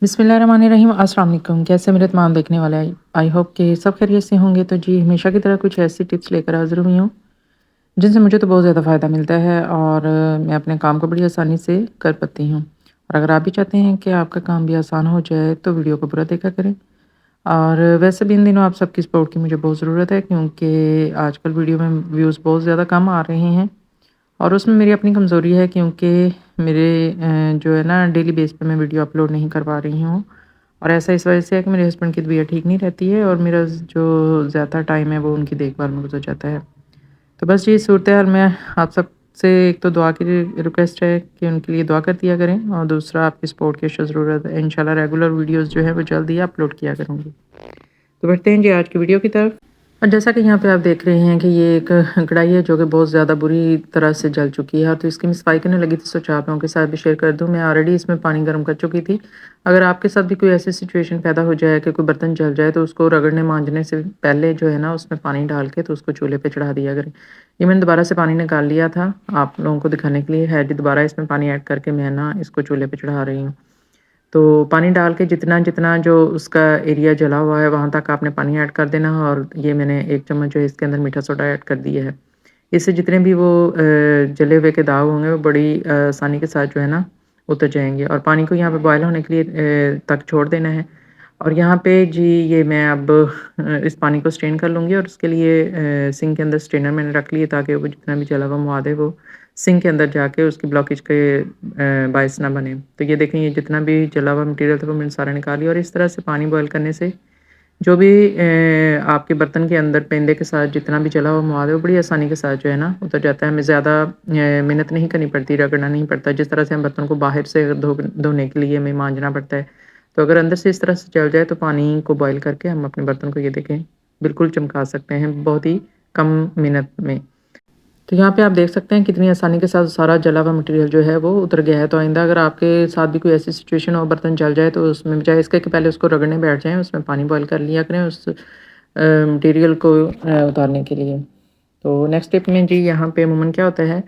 बिस्मिल्लाहिर्रहमानिर्रहीम। अस्सलाम वालेकुम। कैसे मेरे तमाम देखने वाले आई होप कि सब खैरियत से होंगे। तो जी हमेशा की तरह कुछ ऐसी टिप्स लेकर हाज़िर हुई हूँ जिनसे मुझे तो बहुत ज़्यादा फ़ायदा मिलता है और मैं अपने काम को बड़ी आसानी से कर पाती हूँ। और अगर आप भी चाहते हैं कि आपका काम भी आसान हो जाए तो वीडियो को पूरा देखा करें। और वैसे भी इन दिनों आप सबकी सपोर्ट की मुझे बहुत ज़रूरत है, क्योंकि आजकल वीडियो में व्यूज़ बहुत ज़्यादा कम आ रहे हैं और उसमें मेरी अपनी कमज़ोरी है, क्योंकि मेरे जो है ना डेली बेस पे मैं वीडियो अपलोड नहीं कर पा रही हूँ। और ऐसा इस वजह से है कि मेरे हस्बैंड की तबीयत ठीक नहीं रहती है और मेरा जो ज़्यादा टाइम है वो उनकी देखभाल में गुजर जाता है। तो बस ये सूरत-ए-हाल में आप सबसे एक तो दुआ की रिक्वेस्ट है कि उनके लिए दुआ कर दिया करें, और दूसरा आपकी सपोर्ट की ज़रूरत है। इंशाल्लाह रेगुलर वीडियोज़ जो है वो जल्द ही अपलोड किया करूँगी। तो बढ़ते हैं जी आज की वीडियो की तरफ। और जैसा कि यहाँ पे आप देख रहे हैं कि ये एक कढ़ाई है जो कि बहुत ज़्यादा बुरी तरह से जल चुकी है, तो इसकी मैं सफाई करने लगी थी, सोचा आप लोगों के साथ भी शेयर कर दूँ। मैं ऑलरेडी इसमें पानी गर्म कर चुकी थी। अगर आपके साथ भी कोई ऐसी सिचुएशन पैदा हो जाए कि कोई बर्तन जल जाए, तो उसको रगड़ने मांजने से पहले जो है ना उसमें पानी डाल के तो उसको चूल्हे पे चढ़ा दिया करें। ये मैंने दोबारा से पानी निकाल लिया था आप लोगों को दिखाने के लिए है जी, दोबारा इसमें पानी ऐड करके मैं ना इसको चूल्हे पे चढ़ा रही हूँ। तो पानी डाल के जितना-जितना जो उसका एरिया जला हुआ है वहाँ तक आपने पानी ऐड कर देना है, और ये मैंने 1 चम्मच जो है इसके अंदर मीठा सोडा ऐड कर दिया है। इससे जितने भी वो जले हुए के दाग होंगे वो बड़ी आसानी के साथ जो है ना उतर जाएँगे, और पानी को यहाँ पे बॉयल होने के लिए तक छोड़ देना है। और यहाँ पे जी ये मैं अब इस पानी को स्ट्रेन कर लूँगी, और उसके लिए सिंक के अंदर स्ट्रेनर मैंने रख लिया ताकि वो जितना भी जला हुआ मवाद है वो सिंक के अंदर जाके उसकी ब्लॉकेज के बायस ना बने। तो ये देखें, ये जितना भी जला हुआ मटीरियल था वो मैंने सारा निकाल लिया, और इस तरह से पानी बॉयल करने से जो भी आपके बर्तन के अंदर पेंदे के साथ जितना भी जला हुआ मवाद है वो बड़ी आसानी के साथ जो है ना उतर जाता है। हमें ज़्यादा मेहनत नहीं करनी पड़ती, रगड़ना नहीं पड़ता। जिस तरह से हम बर्तन को बाहर से धोने के लिए हमें मांजना पड़ता है, तो अगर अंदर से इस तरह से जल जाए तो पानी को बॉयल करके हम अपने बर्तन को ये देखें बिल्कुल चमका सकते हैं बहुत ही कम मिनट में। तो यहाँ पे आप देख सकते हैं कितनी आसानी के साथ सारा जला हुआ मटेरियल जो है वो उतर गया है। तो आइंदा अगर आपके साथ भी कोई ऐसी सिचुएशन हो बर्तन जल जाए, तो उसमें बजाय इसके कि पहले उसको रगड़ने बैठ जाएँ, उसमें पानी बॉयल कर लिया करें उस मटेरियल को उतारने के लिए। तो नेक्स्ट टिप में जी यहाँ पे अमूमन क्या होता है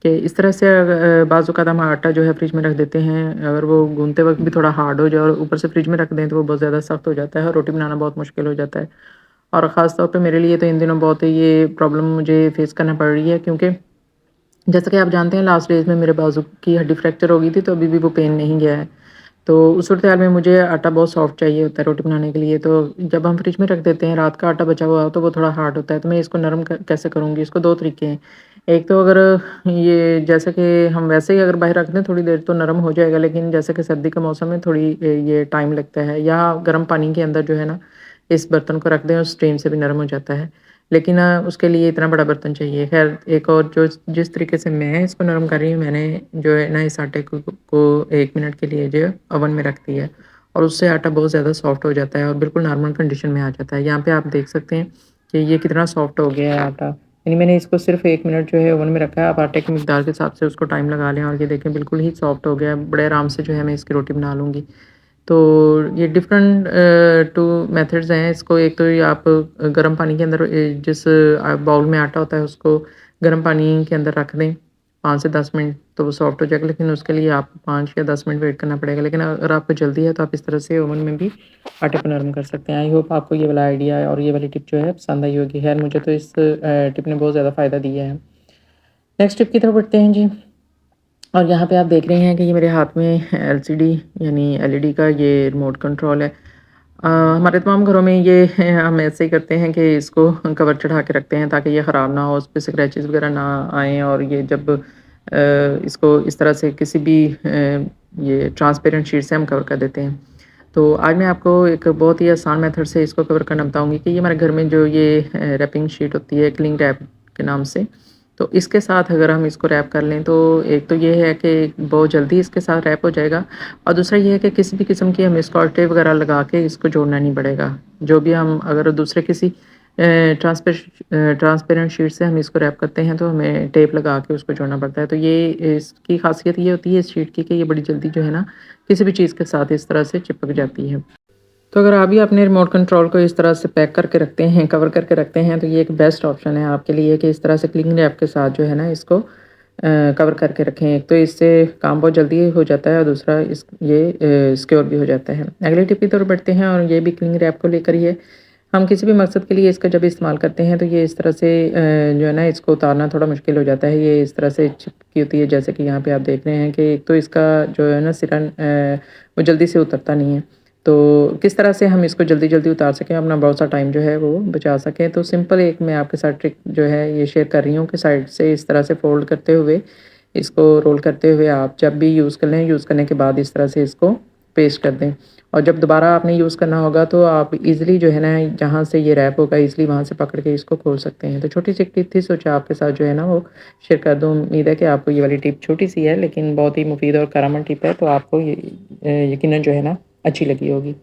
कि इस तरह से बाज़ औक़ात हम आटा जो है फ्रिज में रख देते हैं, अगर वो गूँथते वक़्त भी थोड़ा हार्ड हो जाए और ऊपर से फ्रिज में रख दें तो वो बहुत ज़्यादा सख्त हो जाता है और रोटी बनाना बहुत मुश्किल हो जाता है। और ख़ास तौर पे मेरे लिए तो इन दिनों बहुत ये प्रॉब्लम मुझे फ़ेस करना पड़ रही है, क्योंकि जैसा कि आप जानते हैं लास्ट डेज़ में मेरे बाजू की हड्डी फ्रैक्चर हो गई थी, तो अभी भी वो पेन नहीं गया है। तो उस सूरत-ए-हाल में मुझे आटा बहुत सॉफ्ट चाहिए होता है रोटी बनाने के लिए, तो जब हम फ्रिज में रख देते हैं रात का आटा बचा हुआ हो तो वो थोड़ा हार्ड होता है, तो मैं इसको नरम कैसे करूँगी? इसको 2 तरीके हैं। एक तो अगर ये जैसे कि हम वैसे ही अगर बाहर रख दें थोड़ी देर तो नरम हो जाएगा, लेकिन जैसे कि सर्दी का मौसम है थोड़ी ये टाइम लगता है, या गर्म पानी के अंदर जो है ना इस बर्तन को रख दें और स्टीम से भी नरम हो जाता है। लेकिन उसके लिए इतना बड़ा बर्तन चाहिए। ख़ैर एक और जो जिस तरीके से मैं इसको नरम कर रही हूँ, मैंने जो है ना इस आटे को 1 मिनट के लिए जो है ओवन में रख दिया है, और उससे आटा बहुत ज़्यादा सॉफ्ट हो जाता है और बिल्कुल नॉर्मल कंडीशन में आ जाता है। यहाँ पे आप देख सकते हैं कि ये कितना सॉफ्ट हो गया है आटा। यानी मैंने इसको सिर्फ़ 1 मिनट जो है ओवन में रखा है। आप आटे की मिकदार के हिसाब से उसको टाइम लगा लें, और ये देखें बिल्कुल ही सॉफ्ट हो गया है। बड़े आराम से जो है मैं इसकी रोटी बना लूँगी। तो ये डिफरेंट 2 मेथड्स हैं इसको। एक तो ये आप गर्म पानी के अंदर जिस बाउल में आटा होता है उसको गर्म पानी के अंदर रख दें 5 से 10 मिनट, तो वो सॉफ्ट हो जाएगा, लेकिन उसके लिए आपको 5 या 10 मिनट वेट करना पड़ेगा। लेकिन अगर आपको जल्दी है तो आप इस तरह से ओवन में भी आटे को नरम कर सकते हैं। आई होप आपको ये वाला आइडिया और ये वाली टिप जो है पसंद आई होगी। खैर मुझे तो इस टिप ने बहुत ज़्यादा फ़ायदा दिया है। नेक्स्ट टिप की तरफ बढ़ते हैं जी। और यहाँ पे आप देख रहे हैं कि ये मेरे हाथ में एलसीडी यानी एलईडी का ये रिमोट कंट्रोल है। हमारे तमाम घरों में ये हम ऐसे ही करते हैं कि इसको कवर चढ़ा के रखते हैं ताकि ये ख़राब ना हो, उस पे स्क्रैचेस वगैरह ना आएँ, और ये जब इसको इस तरह से किसी भी ये ट्रांसपेरेंट शीट से हम कवर कर देते हैं। तो आज मैं आपको एक बहुत ही आसान मेथड से इसको कवर करना बताऊँगी कि ये हमारे घर में जो ये रैपिंग शीट होती है क्लिंग रैप के नाम से, तो इसके साथ अगर हम इसको रैप कर लें तो एक तो ये है कि बहुत जल्दी इसके साथ रैप हो जाएगा, और दूसरा ये है कि किसी भी किस्म की हमें स्कॉच टेप वगैरह लगा के इसको जोड़ना नहीं पड़ेगा। जो भी हम अगर दूसरे किसी ट्रांसपेरेंट शीट से हम इसको रैप करते हैं तो हमें टेप लगा के उसको जोड़ना पड़ता है। तो ये इसकी ख़ासियत ये होती है इस शीट की कि ये बड़ी जल्दी जो है ना किसी भी चीज़ के साथ इस तरह से चिपक जाती है। तो अगर आप भी अपने रिमोट कंट्रोल को इस तरह से पैक करके रखते हैं, कवर करके रखते हैं, तो ये एक बेस्ट ऑप्शन है आपके लिए कि इस तरह से क्लिंग रैप के साथ जो है ना इसको कवर करके रखें। एक तो इससे काम बहुत जल्दी हो जाता है और दूसरा ये सिक्योर भी हो जाता है। अगले टिप की तरफ बढ़ते हैं और ये भी क्लिंग रैप को लेकर ही है। हम किसी भी मकसद के लिए इसका जब इस्तेमाल करते हैं तो ये इस तरह से जो है ना इसको उतारना थोड़ा मुश्किल हो जाता है। ये इस तरह से चिपकी होती है, जैसे कि यहाँ पे आप देख रहे हैं कि एक तो इसका जो है ना सिरा वो जल्दी से उतरता नहीं है। तो किस तरह से हम इसको जल्दी-जल्दी उतार सकें, अपना बहुत सा टाइम जो है वो बचा सकें, तो सिंपल एक मैं आपके साथ ट्रिक जो है ये शेयर कर रही हूँ कि साइड से इस तरह से फ़ोल्ड करते हुए, इसको रोल करते हुए आप जब भी यूज़ कर लें, यूज़ करने के बाद इस तरह से इसको पेस्ट कर दें। और जब दोबारा आपने यूज़ करना होगा तो आप ईज़िली जो है ना जहाँ से ये रैप होगा ईज़िली वहाँ से पकड़ के इसको खोल सकते हैं। तो छोटी-सी एक टिप थी, सोचा आपके साथ जो है ना वो शेयर कर दूँ। उम्मीद है कि आपको ये वाली टिप छोटी-सी है लेकिन बहुत ही मुफ़ीद और कारगर टिप है, तो आपको ये यकीनन जो है ना अच्छी लगी होगी।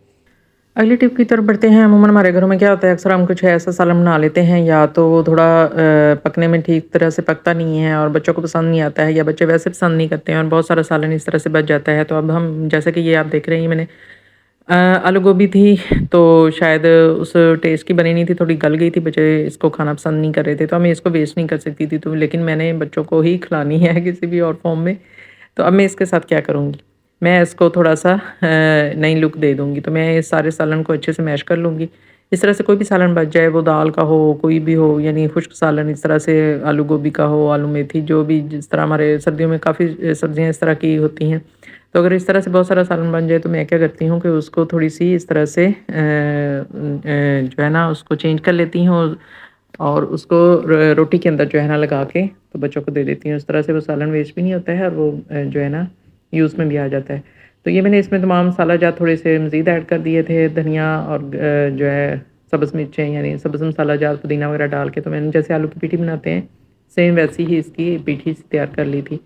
अगली टिप की तरफ बढ़ते हैं। अमूमन हमारे घरों में क्या होता है, अक्सर हम कुछ ऐसा सालन बना लेते हैं या तो वो थोड़ा पकने में ठीक तरह से पकता नहीं है और बच्चों को पसंद नहीं आता है या बच्चे वैसे पसंद नहीं करते हैं और बहुत सारा सालन इस तरह से बच जाता है। तो अब हम जैसे कि ये आप देख रहे हैं, मैंने आलू गोभी थी, तो शायद उस टेस्ट की बनी नहीं थी, थोड़ी गल गई थी, बच्चे इसको खाना पसंद नहीं कर रहे थे, तो मैं इसको वेस्ट नहीं कर सकती थी, तो लेकिन मैंने बच्चों को ही खिलानी है किसी भी और फॉर्म में। तो अब मैं इसके साथ क्या करूँगी, मैं इसको थोड़ा-सा नई लुक दे दूँगी। तो मैं इस सारे सालन को अच्छे से मैश कर लूँगी। इस तरह से कोई भी सालन बच जाए, वो दाल का हो, कोई भी हो, यानी खुश्क सालन इस तरह से, आलू गोभी का हो, आलू मेथी, जो भी जिस तरह हमारे सर्दियों में काफ़ी सब्जियाँ इस तरह की होती हैं। तो अगर इस तरह से बहुत सारा सालन बन जाए तो मैं क्या करती हूँ कि उसको थोड़ी-सी इस तरह से जो है ना उसको चेंज कर लेती हूँ और उसको रोटी के अंदर जो है ना लगा के तो बच्चों को दे देती हूँ। इस तरह से वो सालन वेस्ट भी नहीं होता है और वो जो है ना यूज़ में भी आ जाता है। तो ये मैंने इसमें तमाम मसाला जात थोड़े से मज़ीद ऐड कर दिए थे, धनिया और जो है सब्ज़ मिर्चें, यानी सब्ज़ मसाला जात, पुदीना वगैरह डाल के, तो मैंने जैसे आलू की पीठी बनाते हैं, सेम वैसी ही इसकी पीठी तैयार कर ली थी।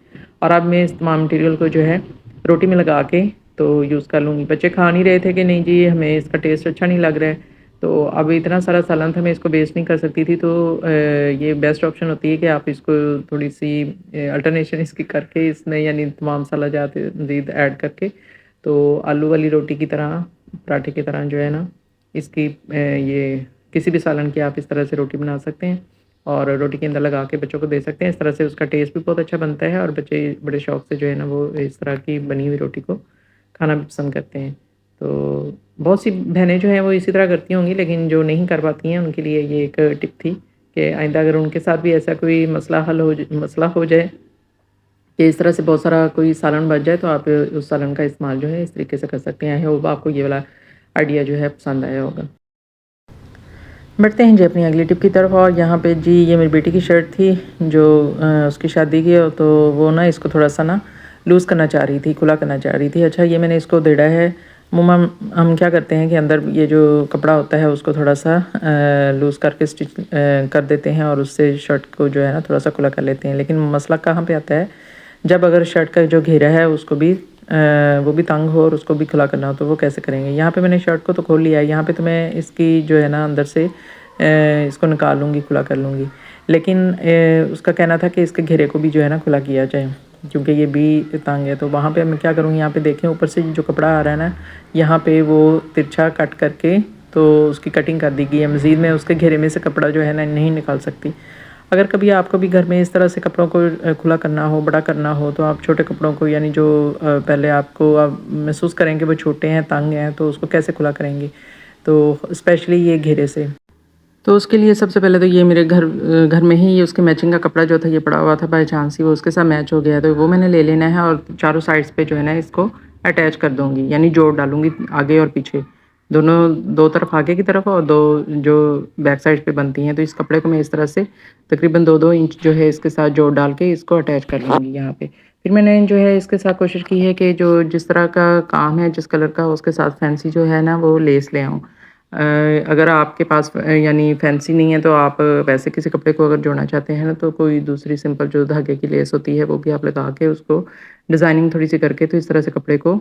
और अब मैं इस तमाम मटीरियल को जो है रोटी में लगा के तो यूज़ कर लूँगी। बच्चे खा नहीं रहे थे कि नहीं जी हमें इसका टेस्ट अच्छा नहीं लग रहा है, तो अब इतना सारा सालन था, मैं इसको वेस्ट नहीं कर सकती थी, तो ये बेस्ट ऑप्शन होती है कि आप इसको थोड़ी-सी अल्टरनेशन इसकी करके इसमें, यानी तमाम मसाला जात मज़ीद ऐड करके, तो आलू वाली रोटी की तरह, पराठे की तरह जो है ना इसकी ये किसी भी सालन की आप इस तरह से रोटी बना सकते हैं और रोटी के अंदर लगा के बच्चों को दे सकते हैं। इस तरह से उसका टेस्ट भी बहुत अच्छा बनता है और बच्चे बड़े शौक से जो है ना वो इस तरह की बनी हुई रोटी को खाना भी पसंद करते हैं। तो बहुत सी बहनें जो हैं वो इसी तरह करती होंगी, लेकिन जो नहीं कर पाती हैं उनके लिए ये एक टिप थी कि आइंदा अगर उनके साथ भी ऐसा कोई मसला हो जाए कि इस तरह से बहुत सारा कोई सालन बच जाए, तो आप उस सालन का इस्तेमाल जो है इस तरीके से कर सकते हैं। आई होप आपको ये वाला आइडिया जो है पसंद आया होगा। बढ़ते हैं जी अपनी अगली टिप की तरफ। और यहाँ पे जी ये मेरी बेटी की शर्ट थी जो उसकी शादी की है, तो वो ना इसको थोड़ा-सा ना लूज़ करना चाह रही थी, खुला करना चाह रही थी। अच्छा, ये मैंने इसको देड़ा है। अमूमन हम क्या करते हैं कि अंदर ये जो कपड़ा होता है उसको थोड़ा-सा लूज़ करके स्टिच कर देते हैं और उससे शर्ट को जो है ना थोड़ा-सा खुला कर लेते हैं। लेकिन मसला कहाँ पे आता है, जब अगर शर्ट का जो घेरा है उसको भी वो भी तंग हो और उसको भी खुला करना हो, तो वो कैसे करेंगे। यहाँ पे मैंने शर्ट को तो खोल लिया है, यहाँ पे तो मैं इसकी जो है ना अंदर से इसको निकाल लूँगी, खुला कर लूँगी। लेकिन उसका कहना था कि इसके घेरे को भी जो है ना खुला किया जाए, क्योंकि ये भी तंग है। तो वहाँ पे मैं क्या करूँगी, यहाँ पे देखें ऊपर से जो कपड़ा आ रहा है ना, यहाँ पे वो तिरछा कट करके तो उसकी कटिंग कर दी गई है। मज़ीद मैं उसके घेरे में से कपड़ा जो है ना नहीं निकाल सकती। अगर कभी आपको भी घर में इस तरह से कपड़ों को खुला करना हो, बड़ा करना हो, तो आप छोटे कपड़ों को, यानी जो पहले आपको आप महसूस करेंगे वो छोटे हैं, तंग हैं, तो उसको कैसे खुला करेंगे, तो स्पेशली ये घेरे से। तो उसके लिए सबसे पहले तो ये मेरे घर में ही ये उसके मैचिंग का कपड़ा जो था ये पड़ा हुआ था, बाय चांस ही वो उसके साथ मैच हो गया, तो वो मैंने ले लेना है और चारों साइड्स पे जो है ना इसको अटैच कर दूँगी, यानी जोड़ डालूँगी आगे और पीछे। दोनों, 2 तरफ आगे की तरफ और 2 जो बैक साइड पे बनती हैं। तो इस कपड़े को मैं इस तरह से तकरीबन 2-2 इंच जो है इसके साथ जोड़ डाल के इसको अटैच कर लूँगी यहाँ पे। फिर मैंने जो है इसके साथ कोशिश की है कि जो जिस तरह का काम है, जिस कलर का, उसके साथ फैंसी जो है ना वो लेस ले आऊँ। अगर आपके पास यानी फैंसी नहीं है तो आप वैसे किसी कपड़े को अगर जोड़ना चाहते हैं ना, तो कोई दूसरी सिंपल जो धागे की लेस होती है वो भी आप लगा के उसको डिज़ाइनिंग थोड़ी सी करके तो इस तरह से कपड़े को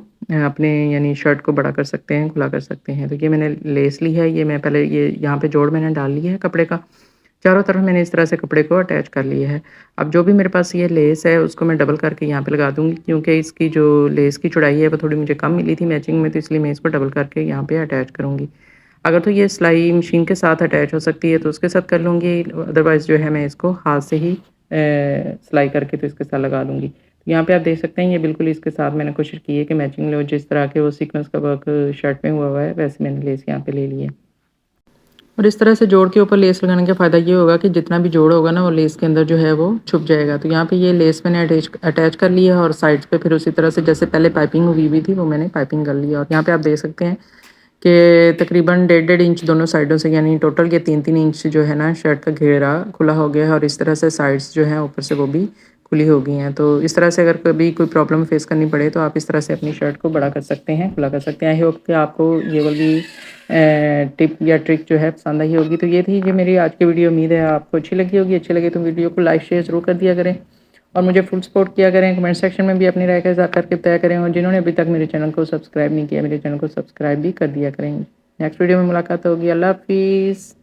अपने यानी शर्ट को बड़ा कर सकते हैं, खुला कर सकते हैं। तो ये मैंने लेस ली है, ये मैं पहले ये यहाँ पे जोड़ मैंने डाल लिया है कपड़े का। चारों तरफ मैंने इस तरह से कपड़े को अटैच कर लिया है। अब जो भी मेरे पास ये लेस है उसको मैं डबल करके यहाँ पे लगा दूँगी, क्योंकि इसकी जो लेस की चौड़ाई है वो थोड़ी मुझे कम मिली थी मैचिंग में, तो इसलिए मैं इसको डबल करके यहाँ पे अटैच करूँगी। अगर तो ये सिलाई मशीन के साथ अटैच हो सकती है तो उसके साथ कर लूँगी, अदरवाइज़ जो है मैं इसको हाथ से ही सिलाई करके तो इसके साथ लगा लूँगी। तो यहाँ पे आप देख सकते हैं ये बिल्कुल इसके साथ मैंने कोशिश की है कि मैचिंग लो, जिस तरह के वो सीक्वेंस का वर्क शर्ट में हुआ हुआ है वैसे मैंने लेस यहाँ पे ले ली है। और इस तरह से जोड़ के ऊपर लेस लगाने का फ़ायदा ये होगा कि जितना भी जोड़ होगा ना वो लेस के अंदर जो है वो छुप जाएगा। तो यहाँ पे ये लेस मैंने अटैच कर लिया है और साइड्स पे फिर उसी तरह से जैसे पहले पाइपिंग हुई हुई थी वो मैंने पाइपिंग कर ली है। और यहाँ पे आप देख सकते हैं कि तकरीबन 1.5 इंच दोनों साइडों से, यानी टोटल ये 3-3 इंच जो है ना शर्ट का घेरा खुला हो गया है और इस तरह से साइड्स जो हैं ऊपर से वो भी खुली हो गई हैं। तो इस तरह से अगर कभी कोई प्रॉब्लम फेस करनी पड़े तो आप इस तरह से अपनी शर्ट को बड़ा कर सकते हैं, खुला कर सकते हैं। आई होप कि आपको ये वाली टिप या ट्रिक जो है पसंद आई होगी। तो ये थी जी मेरी आज की वीडियो, उम्मीद है आपको अच्छी लगी होगी। अच्छी लगी तो वीडियो को लाइक शेयर ज़रूर कर दिया करें और मुझे फुल सपोर्ट किया करें। कमेंट सेक्शन में भी अपनी राय का करके तय करें और जिन्होंने अभी तक मेरे चैनल को सब्सक्राइब नहीं किया, मेरे चैनल को सब्सक्राइब भी कर दिया करें। नेक्स्ट वीडियो में मुलाकात होगी। अल्लाह हाफिज़।